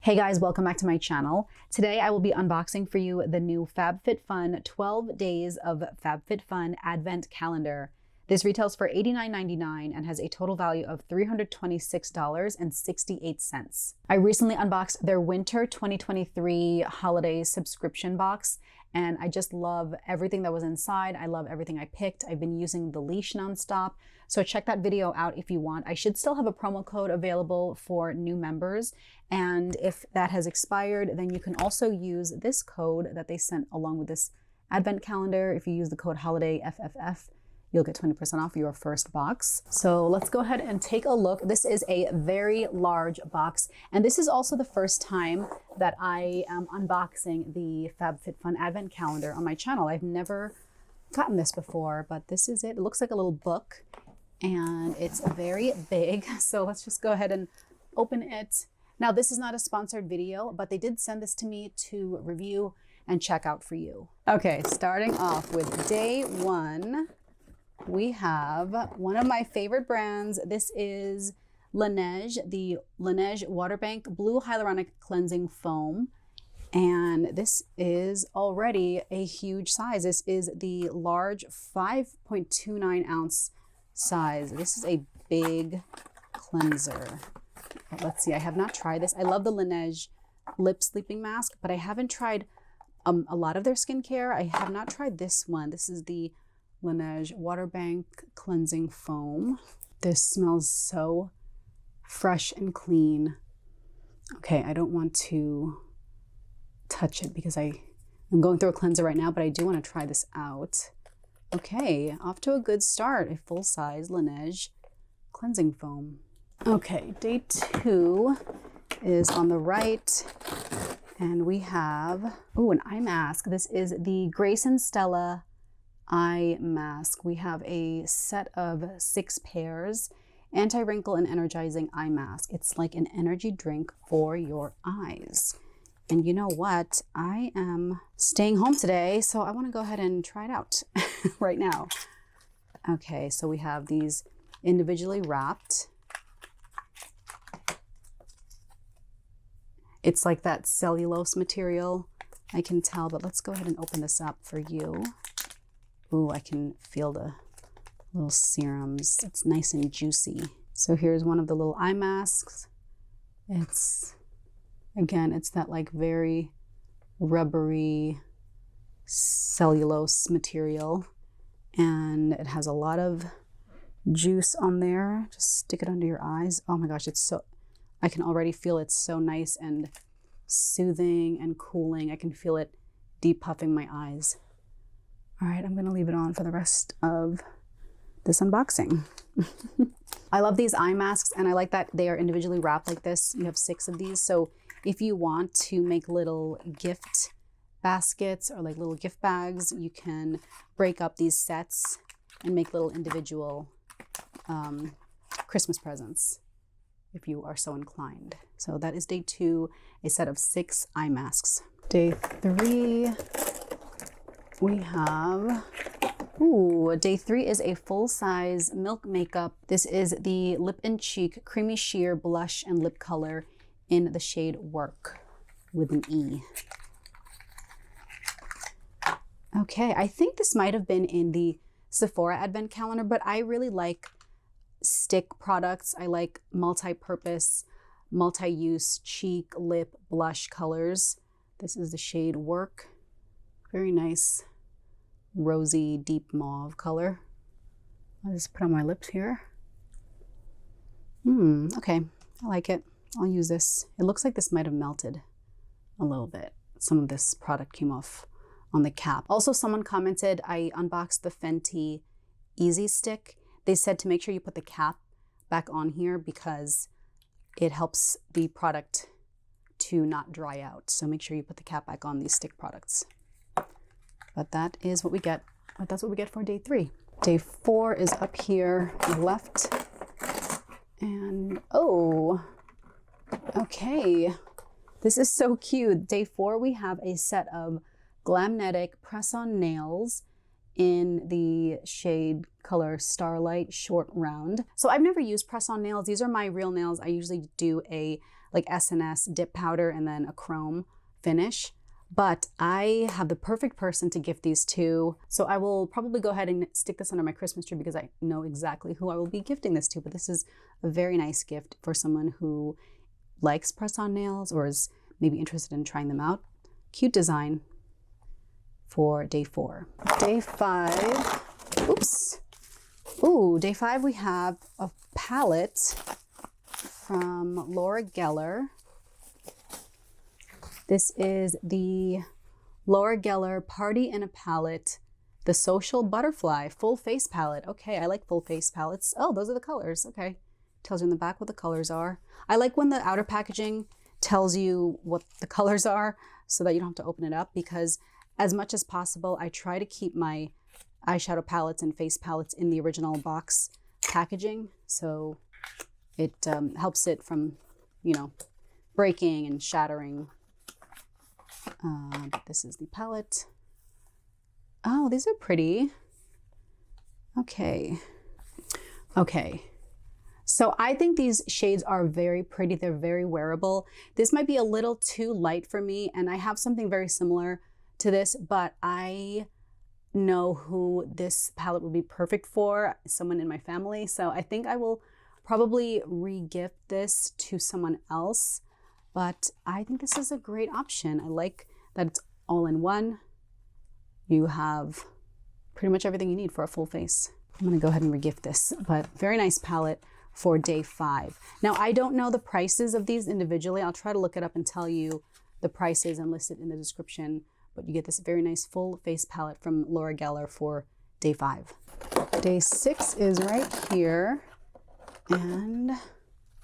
Hey guys, welcome back to my channel. Today I will be unboxing for you the new Fabfitfun 12 Days of Fabfitfun Advent Calendar. This retails for $89.99 and has a total value of $326.68. I recently unboxed their Winter 2023 Holiday Subscription Box, and I just love everything that was inside. I love everything I picked. I've been using the leash nonstop, so check that video out if you want. I should still have a promo code available for new members, and if that has expired, then you can also use this code that they sent along with this advent calendar. If you use the code HOLIDAYFFF, you'll get 20% off your first box. So let's go ahead and take a look. This is a very large box, and this is also the first time that I am unboxing the Fabfitfun Advent Calendar on my channel. I've never gotten this before, but this is it. It looks like a little book, and it's very big. So let's just go ahead and open it. Now, this is not a sponsored video, but they did send this to me to review and check out for you. Okay, starting off with day one. We have one of my favorite brands. This is Laneige, the Laneige Water Bank Blue Hyaluronic Cleansing Foam. And this is already a huge size. This is the large 5.29 ounce size. This is a big cleanser. Let's see, I have not tried this. I love the Laneige Lip Sleeping Mask, but I haven't tried a lot of their skincare. I have not tried this one. This is the Laneige Water Bank Cleansing Foam. This smells so fresh and clean. Okay, I don't want to touch it because I'm going through a cleanser right now, but I do want to try this out. Okay, off to a good start. A full-size Laneige Cleansing Foam. Okay, day two is on the right, and we have, an eye mask. This is the Grace and Stella eye mask. We have a set of 6 pairs, anti-wrinkle and energizing eye mask. It's like an energy drink for your eyes. And you know what? I am staying home today, so I want to go ahead and try it out right now. Okay, so we have these individually wrapped. It's like that cellulose material, I can tell, but let's go ahead and open this up for you. Ooh, I can feel the little serums. It's nice and juicy. So here's one of the little eye masks. Again, it's that like very rubbery cellulose material, and it has a lot of juice on there. Just stick it under your eyes. Oh my gosh, I can already feel it's so nice and soothing and cooling. I can feel it depuffing my eyes. All right, I'm gonna leave it on for the rest of this unboxing. I love these eye masks, and I like that they are individually wrapped like this. You have 6 of these, so if you want to make little gift baskets or like little gift bags, you can break up these sets and make little individual Christmas presents if you are so inclined. So that is day 2, a set of 6 eye masks. Day 3, we have, day 3 is a full-size Milk Makeup. This is the Lip and Cheek Creamy Sheer Blush and Lip Color in the shade Work with an E. Okay, I think this might have been in the Sephora Advent Calendar, but I really like stick products. I like multi-purpose, multi-use cheek, lip, blush colors. This is the shade Work. Very nice, rosy, deep mauve color. I'll just put on my lips here. Okay, I like it. I'll use this. It looks like this might have melted a little bit. Some of this product came off on the cap. Also, someone commented, I unboxed the Fenty Easy Stick. They said to make sure you put the cap back on here because it helps the product to not dry out. So make sure you put the cap back on these stick products. But that is what we get. That's what we get for day 3. Day 4 is up here on the left. And okay. This is so cute. Day 4, we have a set of Glamnetic press-on nails in the shade color Starlight Short Round. So I've never used press-on nails. These are my real nails. I usually do a like SNS dip powder and then a chrome finish. But I have the perfect person to gift these to. So I will probably go ahead and stick this under my Christmas tree because I know exactly who I will be gifting this to. But this is a very nice gift for someone who likes press-on nails or is maybe interested in trying them out. Cute design for day 4. Day 5, oops. Ooh, day 5 we have a palette from Laura Geller. This is the Laura Geller Party in a Palette, the Social Butterfly Full Face Palette. Okay, I like full face palettes. Oh, those are the colors. Okay, tells you in the back what the colors are. I like when the outer packaging tells you what the colors are so that you don't have to open it up, because as much as possible, I try to keep my eyeshadow palettes and face palettes in the original box packaging. So it helps it from, you know, breaking and shattering. But this is the palette. Oh, these are pretty. Okay. Okay. So I think these shades are very pretty. They're very wearable. This might be a little too light for me, and I have something very similar to this, but I know who this palette would be perfect for, someone in my family. So I think I will probably re-gift this to someone else, but I think this is a great option. I like that it's all in one. You have pretty much everything you need for a full face. I'm gonna go ahead and re-gift this, but very nice palette for day 5. Now, I don't know the prices of these individually. I'll try to look it up and tell you the prices and list it in the description, but you get this very nice full face palette from Laura Geller for day 5. Day 6 is right here, and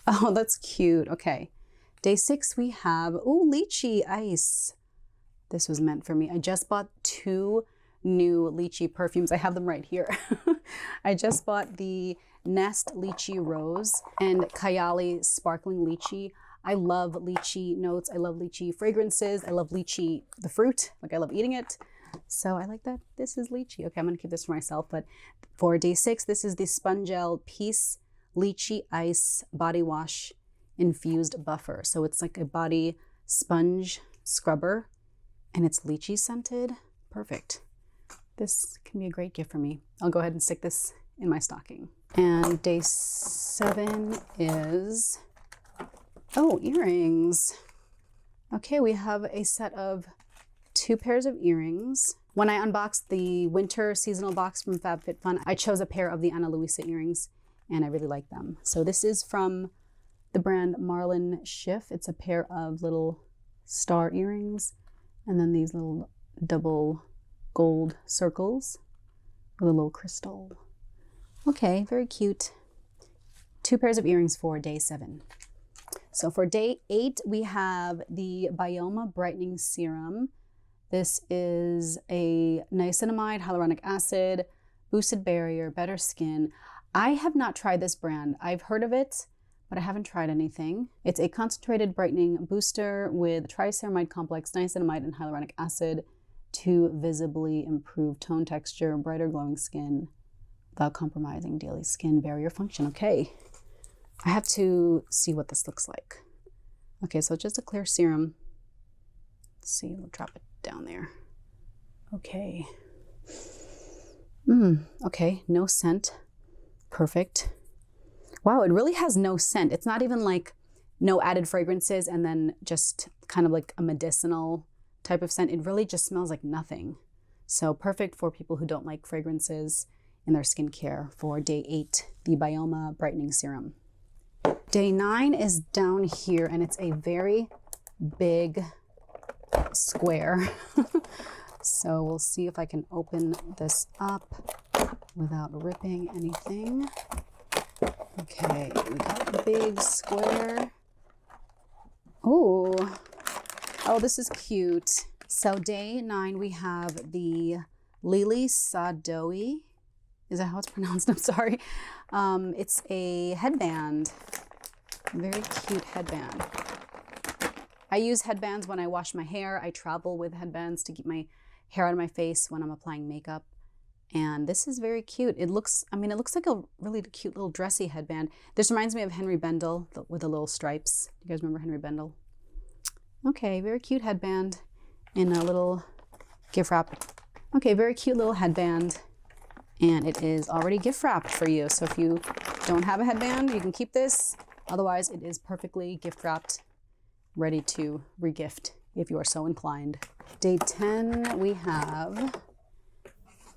oh, that's cute. Okay, day 6 we have, ooh, lychee ice. This was meant for me. I just bought 2 new lychee perfumes. I have them right here. I just bought the Nest Lychee Rose and Kayali Sparkling Lychee. I love lychee notes. I love lychee fragrances. I love lychee, the fruit. Like, I love eating it. So I like that this is lychee. Okay, I'm gonna keep this for myself. But for day 6, this is the Spongel Peace Lychee Ice Body Wash Infused Buffer. So it's like a body sponge scrubber, and it's lychee scented. Perfect. This can be a great gift for me. I'll go ahead and stick this in my stocking. And day 7 is, oh, earrings. Okay, we have a set of 2 pairs of earrings. When I unboxed the winter seasonal box from Fabfitfun, I chose a pair of the Ana Luisa earrings, and I really like them. So this is from the brand Marlin Schiff. It's a pair of little star earrings, and then these little double gold circles with a little crystal. Okay, very cute. 2 pairs of earrings for day 7. So for day 8, we have the Bioma Brightening Serum. This is a niacinamide, hyaluronic acid, boosted barrier, better skin. I have not tried this brand. I've heard of it, but I haven't tried anything. It's a concentrated brightening booster with triceramide complex, niacinamide, and hyaluronic acid to visibly improve tone texture, brighter glowing skin without compromising daily skin barrier function. Okay, I have to see what this looks like. Okay, so just a clear serum. Let's see, we'll drop it down there. Okay. Okay, no scent. Perfect. Wow, it really has no scent. It's not even like no added fragrances and then just kind of like a medicinal type of scent. It really just smells like nothing. So perfect for people who don't like fragrances in their skincare for day 8, the Bioma Brightening Serum. Day 9 is down here, and it's a very big square. So we'll see if I can open this up without ripping anything. Okay, we got a big square. Oh, this is cute. So day 9, we have the Lily Sadoi. Is that how it's pronounced? I'm sorry. It's a headband, very cute headband. I use headbands when I wash my hair. I travel with headbands to keep my hair out of my face when I'm applying makeup. And this is very cute. It looks, I mean, it looks like a really cute little dressy headband. This reminds me of Henry Bendel with the little stripes. You guys remember Henry Bendel? Okay, very cute headband in a little gift wrap. Okay, very cute little headband. And it is already gift wrapped for you. So if you don't have a headband, you can keep this. Otherwise, it is perfectly gift wrapped, ready to regift if you are so inclined. Day 10, we have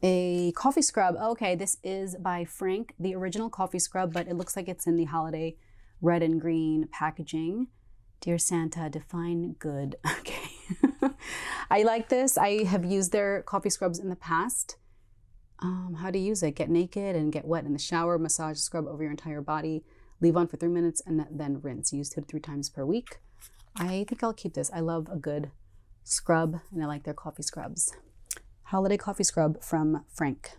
a coffee scrub. Okay, this is by Frank, the original coffee scrub, but it looks like it's in the holiday red and green packaging. Dear Santa, define good. Okay. I like this. I have used their coffee scrubs in the past. How to use it: get naked and get wet in the shower, massage scrub over your entire body, leave on for 3 minutes, and then rinse. Use 2 to 3 times per week. I think I'll keep this. I love a good scrub, and I like their coffee scrubs. Holiday coffee scrub from Frank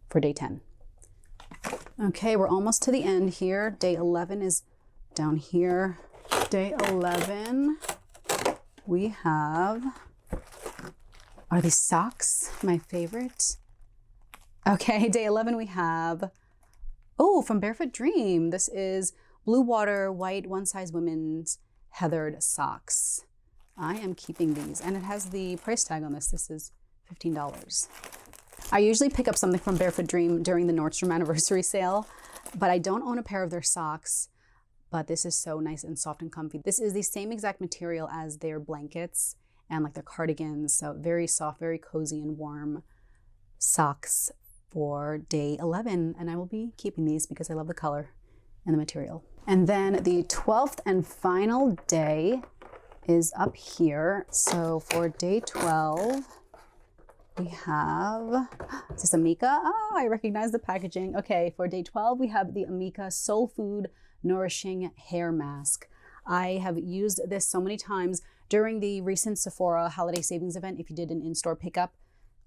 for day 10. Okay, we're almost to the end here. Day 11 is down here. Day 11, we have, are these socks? My favorite. Okay, day 11 we have, oh, from Barefoot Dream. This is Blue Water White One Size Women's Heathered Socks. I am keeping these, and it has the price tag on this. This is $15. I usually pick up something from Barefoot Dream during the Nordstrom anniversary sale, but I don't own a pair of their socks. But this is so nice and soft and comfy. This is the same exact material as their blankets and like their cardigans. So very soft, very cozy and warm socks for day 11. And I will be keeping these because I love the color and the material. And then the 12th and final day is up here. So for day 12, we have, is this Amika? Oh, I recognize the packaging. Okay, for day 12, we have the Amika Soul Food Nourishing Hair Mask. I have used this so many times during the recent Sephora holiday savings event. If you did an in-store pickup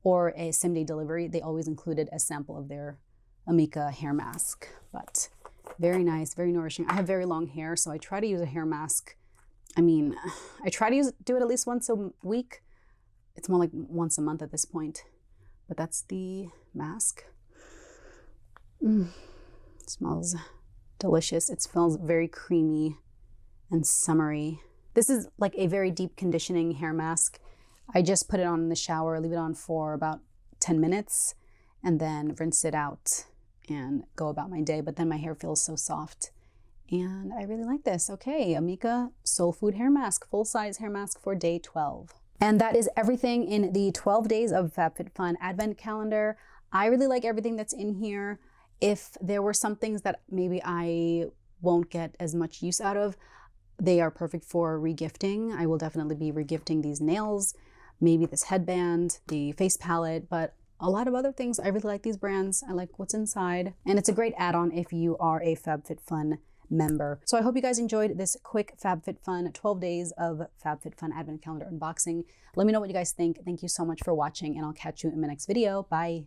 or a same-day delivery, they always included a sample of their Amika hair mask. But very nice, very nourishing. I have very long hair, so I try to use a hair mask. I mean, I try to do it at least once a week. It's more like once a month at this point. But that's the mask. It smells delicious. It smells very creamy and summery. This is like a very deep conditioning hair mask. I just put it on in the shower, leave it on for about 10 minutes, and then rinse it out and go about my day. But then my hair feels so soft. And I really like this. Okay, Amika Soul Food Hair Mask, full-size hair mask for day 12. And that is everything in the 12 days of Fabfitfun Advent Calendar. I really like everything that's in here. If there were some things that maybe I won't get as much use out of, they are perfect for regifting. I will definitely be regifting these nails, maybe this headband, the face palette, but a lot of other things. I really like these brands. I like what's inside. And it's a great add-on if you are a Fabfitfun member. So I hope you guys enjoyed this quick Fabfitfun 12 days of Fabfitfun Advent Calendar unboxing. Let me know what you guys think. Thank you so much for watching, and I'll catch you in my next video. Bye.